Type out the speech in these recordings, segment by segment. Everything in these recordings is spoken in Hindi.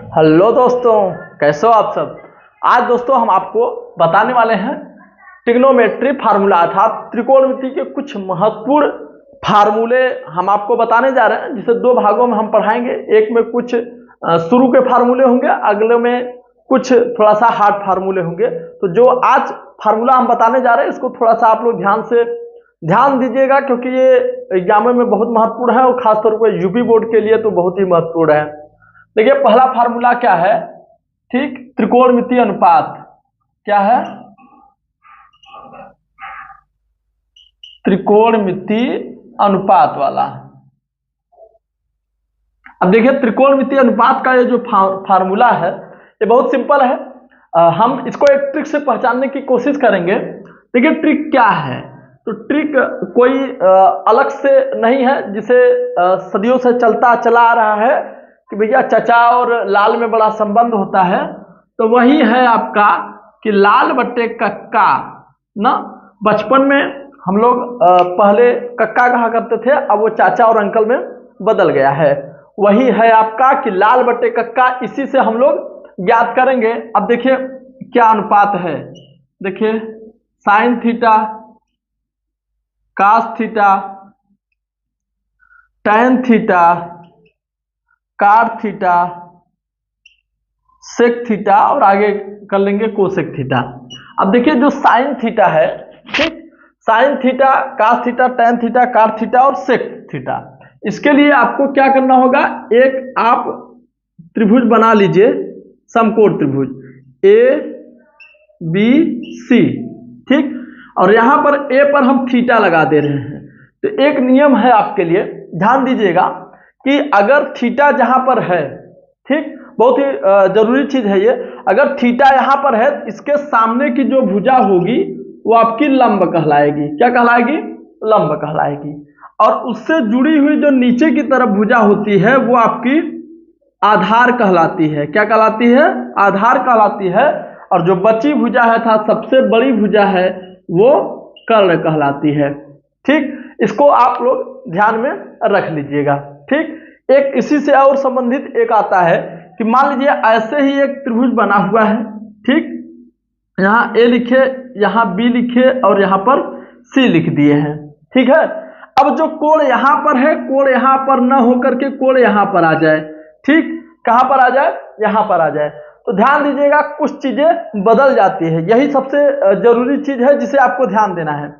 हेलो दोस्तों, कैसे हो आप सब। आज दोस्तों हम आपको बताने वाले हैं ट्रिग्नोमेट्री फार्मूला अर्थात त्रिकोणमिति के कुछ महत्वपूर्ण फार्मूले हम आपको बताने जा रहे हैं, जिसे दो भागों में हम पढ़ाएंगे। एक में कुछ शुरू के फार्मूले होंगे, अगले में कुछ थोड़ा सा हार्ड फार्मूले होंगे। तो जो आज फार्मूला हम बताने जा रहे हैं इसको थोड़ा सा आप लोग ध्यान दीजिएगा, क्योंकि ये एग्जाम में बहुत महत्वपूर्ण है और खासतौर पर यूपी बोर्ड के लिए तो बहुत ही महत्वपूर्ण है। देखिए पहला फार्मूला क्या है, ठीक, त्रिकोणमितीय अनुपात। क्या है? त्रिकोणमितीय अनुपात वाला। अब देखिए त्रिकोणमितीय अनुपात का ये जो फार्मूला है ये बहुत सिंपल है। हम इसको एक ट्रिक से पहचानने की कोशिश करेंगे। देखिए ट्रिक क्या है, तो ट्रिक कोई अलग से नहीं है, जिसे सदियों से चलता चला आ रहा है कि भैया चचा और लाल में बड़ा संबंध होता है। तो वही है आपका कि लाल बट्टे कक्का ना। बचपन में हम लोग पहले कक्का कहा करते थे, अब वो चाचा और अंकल में बदल गया है। वही है आपका कि लाल बट्टे कक्का, इसी से हम लोग ज्ञात करेंगे। अब देखिए क्या अनुपात है, देखिए sine theta, cos theta, tan theta, cot theta, sec theta और आगे कर लेंगे कोसेक थीटा। अब देखिए जो साइन थीटा है, ठीक, sine theta, cos theta, tan theta, cot theta और सेक थीटा, इसके लिए आपको क्या करना होगा, एक आप त्रिभुज बना लीजिए, समकोण त्रिभुज ए बी सी, ठीक। और यहां पर ए पर हम थीटा लगा दे रहे हैं। तो एक नियम है आपके लिए, ध्यान दीजिएगा कि अगर थीटा जहां पर है, ठीक, बहुत ही जरूरी चीज है ये, अगर थीटा यहां पर है, इसके सामने की जो भुजा होगी वो आपकी लंब कहलाएगी। क्या कहलाएगी? लंब कहलाएगी। और उससे जुड़ी हुई जो नीचे की तरफ भुजा होती है वो आपकी आधार कहलाती है। क्या कहलाती है? आधार कहलाती है। और जो बची भुजा है था, सबसे बड़ी भुजा है, वो कर्ण कहलाती है, ठीक। इसको आप लोग ध्यान में रख लीजिएगा, ठीक। एक इसी से और संबंधित एक आता है कि मान लीजिए ऐसे ही एक त्रिभुज बना हुआ है, ठीक, यहाँ ए लिखे, यहाँ बी लिखे और यहाँ पर सी लिख दिए हैं, ठीक है। अब जो कोण यहाँ पर है, कोण यहाँ पर न होकर के कोण यहाँ पर आ जाए, ठीक, कहाँ पर आ जाए? यहाँ पर आ जाए। तो ध्यान दीजिएगा कुछ चीजें बदल जाती है, यही सबसे जरूरी चीज है जिसे आपको ध्यान देना है।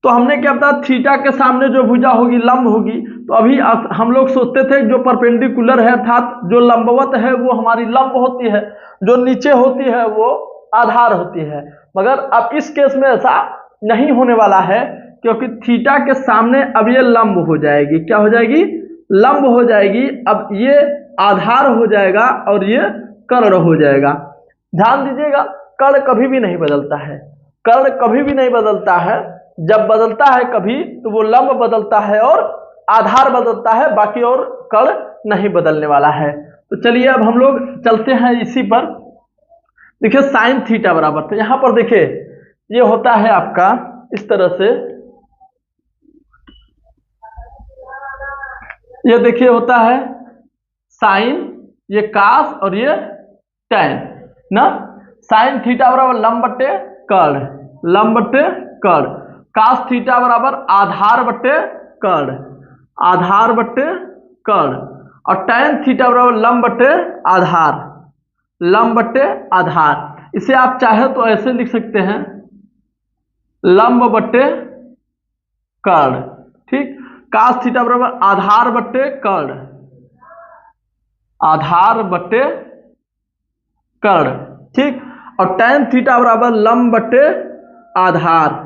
तो हमने क्या बताया, थीटा के सामने जो भुजा होगी लंब होगी। तो अभी हम लोग सोचते थे जो परपेंडिकुलर है अर्थात जो लंबवत है वो हमारी लंब होती है, जो नीचे होती है वो आधार होती है। मगर अब इस केस में ऐसा नहीं होने वाला है, क्योंकि थीटा के सामने अब ये लंब हो जाएगी। क्या हो जाएगी? लंब हो जाएगी। अब ये आधार हो जाएगा और ये कर्ण हो जाएगा। ध्यान दीजिएगा कर्ण कभी भी नहीं बदलता है, कर्ण कभी भी नहीं बदलता है। जब बदलता है कभी तो वो लंब बदलता है और आधार बदलता है, बाकी और कर्ण नहीं बदलने वाला है। तो चलिए अब हम लोग चलते हैं इसी पर। देखिए साइन थीटा बराबर, तो यहां पर देखिए ये होता है आपका इस तरह से, ये देखिए होता है साइन, ये कास और ये टैन ना। साइन थीटा बराबर लंब बट्टे कर्ण, लंब बट्टे कर्ण। कास थीटा बराबर आधार बट्टे कर्ण, आधार बट्टे कर्ण। और टैन थीटा बराबर लंब बट्टे आधार, लंब बट्टे आधार। इसे आप चाहे तो ऐसे लिख सकते हैं, लंब बट्टे कर्ण, ठीक। कास थीटा बराबर आधार बट्टे कर्ण, आधार बट्टे कर्ण, ठीक। और टैन थीटा बराबर लंब बट्टे आधार।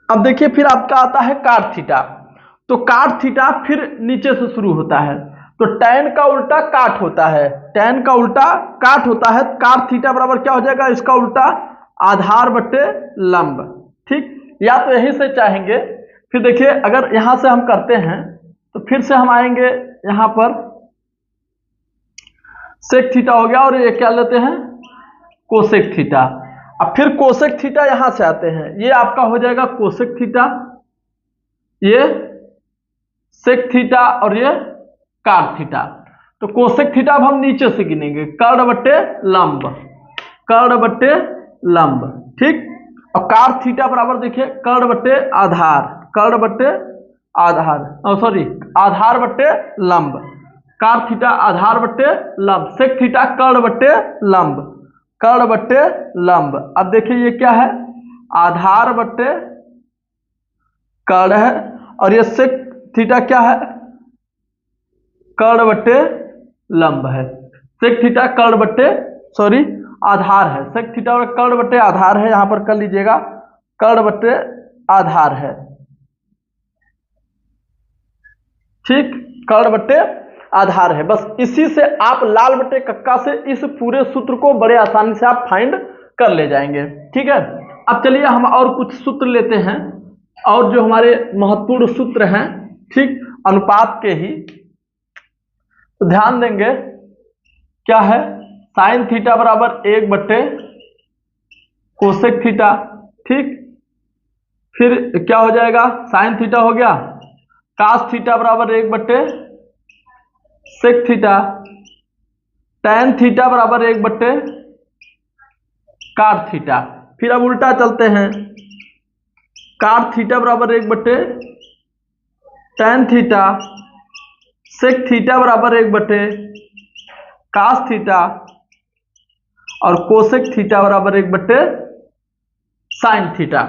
अब देखिए फिर आपका आता है काट थीटा। तो काट थीटा फिर नीचे से शुरू होता है, तो टैन का उल्टा काट होता है, टैन का उल्टा काट होता है। काट थीटा बराबर क्या हो जाएगा? इसका उल्टा आधार बट्टे लंब, ठीक। या तो यही से चाहेंगे, फिर देखिए अगर यहां से हम करते हैं तो फिर से हम आएंगे यहां पर, सेक थीटा हो गया और ये क्या लेते हैं? Cosec theta. अब फिर कोसेक थीटा यहां से आते हैं, ये आपका हो जाएगा कोसेक थीटा, ये सेक थीटा और ये काट थीटा। तो कोसेक थीटा अब हम नीचे से गिनेंगे, कर्ण बट्टे लंब, कर्ण बट्टे लंब, ठीक। और कार थीटा बराबर देखिए कर्ण बट्टे आधार, कर्ण बट्टे आधार, सॉरी आधार बट्टे लंब, कार थीटा आधार बट्टे लंब, सेक थीटा कर्ण बट्टे लंब, कर्ण बट्टे लंब। अब देखिए ये क्या है, आधार बट्टे कर्ण है, और ये सेक थीटा क्या है, कर्ण बट्टे लंब है। सेक थीटा कर्ण बट्टे सॉरी आधार है, सेक थीटा और कर्ण बट्टे आधार है, यहां पर कर लीजिएगा कर्ण बट्टे आधार है, ठीक, कर्ण बट्टे आधार है। बस इसी से आप लाल बट्टे कक्का से इस पूरे सूत्र को बड़े आसानी से आप फाइंड कर ले जाएंगे, ठीक है। अब चलिए हम और कुछ सूत्र लेते हैं, और जो हमारे महत्वपूर्ण सूत्र हैं, ठीक, अनुपात के ही, तो ध्यान देंगे क्या है, साइन थीटा बराबर 1 बट्टे कोसेक थीटा, ठीक, फिर क्या हो जाएगा, साइन थीटा हो गया, कास थीटा बराबर 1 बट्टे सेक थीटा, टैन थीटा बराबर 1 बट्टे कार थीटा। फिर अब उल्टा चलते हैं, कार थीटा बराबर 1 बट्टे टैन थीटा, सेक थीटा बराबर 1 बट्टे कास थीटा, और कोसेक थीटा बराबर 1 बट्टे साइन थीटा।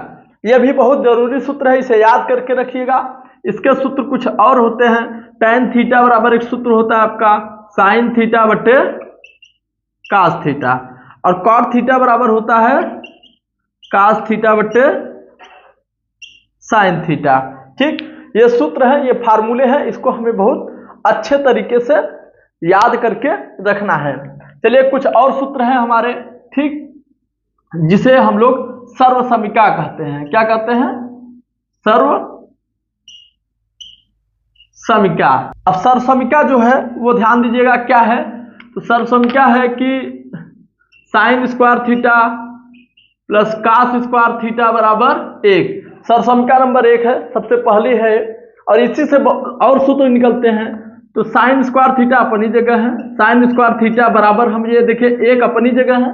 यह भी बहुत जरूरी सूत्र है, इसे याद करके रखिएगा। इसके सूत्र कुछ और होते हैं, टैन थीटा बराबर एक सूत्र होता है आपका साइन थीटा बट्टे कास थीटा, और कॉट थीटा बराबर होता है कास थीटा बट्टे साइन थीटा, ठीक। ये सूत्र है, ये फार्मूले हैं, इसको हमें बहुत अच्छे तरीके से याद करके रखना है। चलिए कुछ और सूत्र हैं हमारे, ठीक, जिसे हम लोग सर्व समीका कहते हैं। क्या कहते हैं, सर्व समीका। अब सर्व समीका जो है वो ध्यान दीजिएगा क्या है, तो सर्व समीका है कि sine square theta plus cos square theta बराबर 1। सर्व समीका नंबर 1 है, सबसे पहली है, और इसी से और सूत्र निकलते हैं। तो साइन स्क्वायर थीटा अपनी जगह है, साइन स्क्वायर थीटा बराबर हम ये देखिए 1 अपनी जगह है,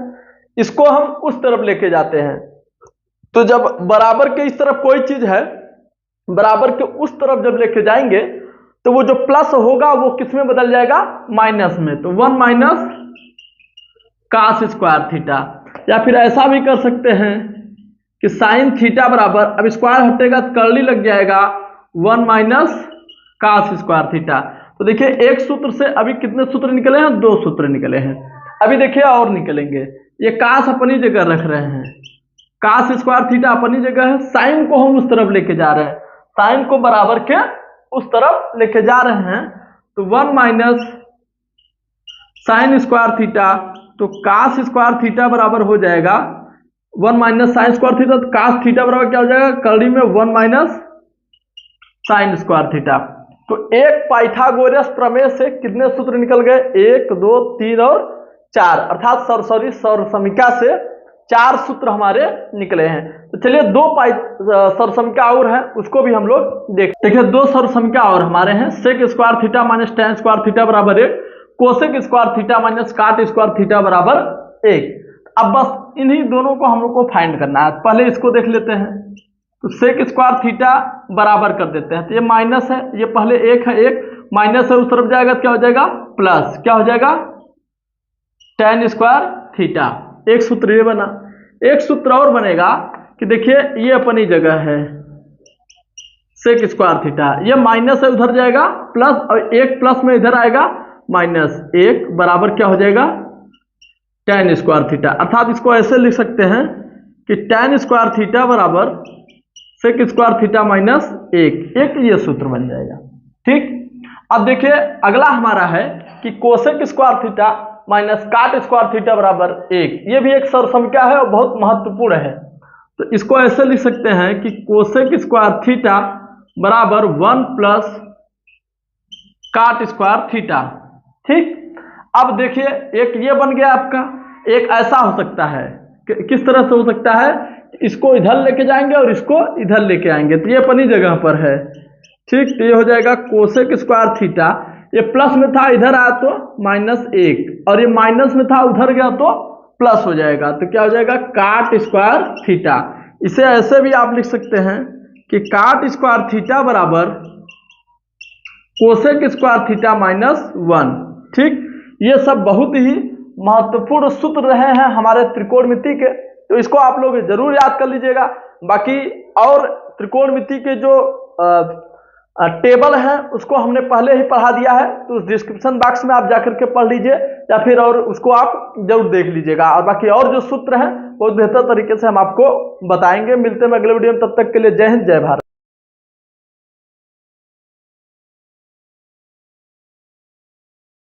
इसको हम उस तरफ लेके जाते हैं। तो जब बराबर के इस तरफ कोई चीज है, बराबर के उस तरफ जब लेके जाएंगे तो वो जो प्लस होगा वो किस में बदल जाएगा, माइनस में। तो 1 माइनस कास स्क्वायर थीटा, या फिर ऐसा भी कर सकते हैं कि साइन थीटा बराबर, अब स्क्वायर हटेगा तो कर्ली लग जाएगा, 1 माइनस कास स्क्वायर थीटा। तो देखिए एक सूत्र से अभी कितने सूत्र निकले हैं, 2 सूत्र निकले हैं। अभी देखिए और निकलेंगे। ये कास अपनी जगह रख रहे हैं, कास स्क्वायर थीटा अपनी जगह है, साइन को हम उस तरफ लेके जा रहे हैं, साइन को बराबर के उस तरफ लेके जा रहे हैं। तो 1 माइनस साइन स्क्वायर थीटा, तो कास स्क्वायर थीटा बराबर हो जाएगा 1 माइनस साइन स्क्वायर थीटा, तो कास थीटा बराबर क्या हो जाएगा, कर्ली में 1 माइनस साइन स्क्वायर थीटा। तो एक पाइथागोरस प्रमेय से कितने सूत्र निकल गए, 1 2 3 और 4, अर्थात सर्व समीका से 4 सूत्र हमारे निकले हैं। तो चलिए 2 सर्व समीका और है, उसको भी हम लोग देखिए। 2 सर्व समीका और हमारे हैं, sec square theta minus tan square theta बराबर 1, cosec square theta minus cot square theta बराबर 1। अब बस इन्हीं दोनों को हम लोग को फाइंड करना है। पहले इसको देख लेते हैं, तो सेक स्क्वायर थीटा बराबर कर देते हैं, तो ये माइनस है, ये पहले 1 है, 1 माइनस है, उस तरफ जाएगा तो क्या हो जाएगा, प्लस, क्या हो जाएगा, टैन स्क्वायर थीटा। एक सूत्र ये बना। एक सूत्र और बनेगा कि देखिए ये अपनी जगह है सेक स्क्वायर थीटा, ये माइनस है, उधर जाएगा प्लस, और 1 प्लस में इधर आएगा माइनस, 1 बराबर क्या हो जाएगा, टैन स्क्वायर थीटा। अर्थात इसको ऐसे लिख सकते हैं कि टैन स्क्वायर थीटा बराबर सेक स्क्वायर थीटा माइनस 1, ये सूत्र बन जाएगा, ठीक। अब देखिए अगला हमारा है कि cosec square theta minus cot square theta बराबर 1, ये भी एक सर्व समीका है और बहुत महत्वपूर्ण है। तो इसको ऐसे लिख सकते हैं कि कोसेक स्क्वायर थीटा बराबर 1 प्लस काट स्क्वायर थीटा, ठीक। अब देखिए एक ये बन गया आपका, एक ऐसा हो सकता है, किस तरह से हो सकता है, इसको इधर लेके जाएंगे और इसको इधर लेके आएंगे, तो ये अपनी जगह पर है, ठीक। तो ये हो जाएगा कोसेक स्क्वायर थीटा, ये प्लस में था इधर आया तो -1, और ये माइनस में था उधर गया तो प्लस हो जाएगा, तो क्या हो जाएगा काट स्क्वायर थीटा। इसे ऐसे भी आप लिख सकते हैं कि काट स्क्वायर थीटा बराबर कोसेक स्क्वायर थीटा -1। ठीक, ये सब बहुत ही महत्वपूर्ण सूत्र रहे हैं हमारे त्रिकोणमिति के, तो इसको आप लोग जरूर याद कर लीजिएगा। बाकी और त्रिकोणमिति के जो टेबल है उसको हमने पहले ही पढ़ा दिया है, तो उस डिस्क्रिप्शन बॉक्स में आप जाकर के पढ़ लीजिए, या फिर और उसको आप जरूर देख लीजिएगा। और बाकी और जो सूत्र हैं बहुत बेहतर तरीके से हम आपको बताएंगे। मिलते हैं अगले वीडियो में, तब तक के लिए जय हिंद जय भारत।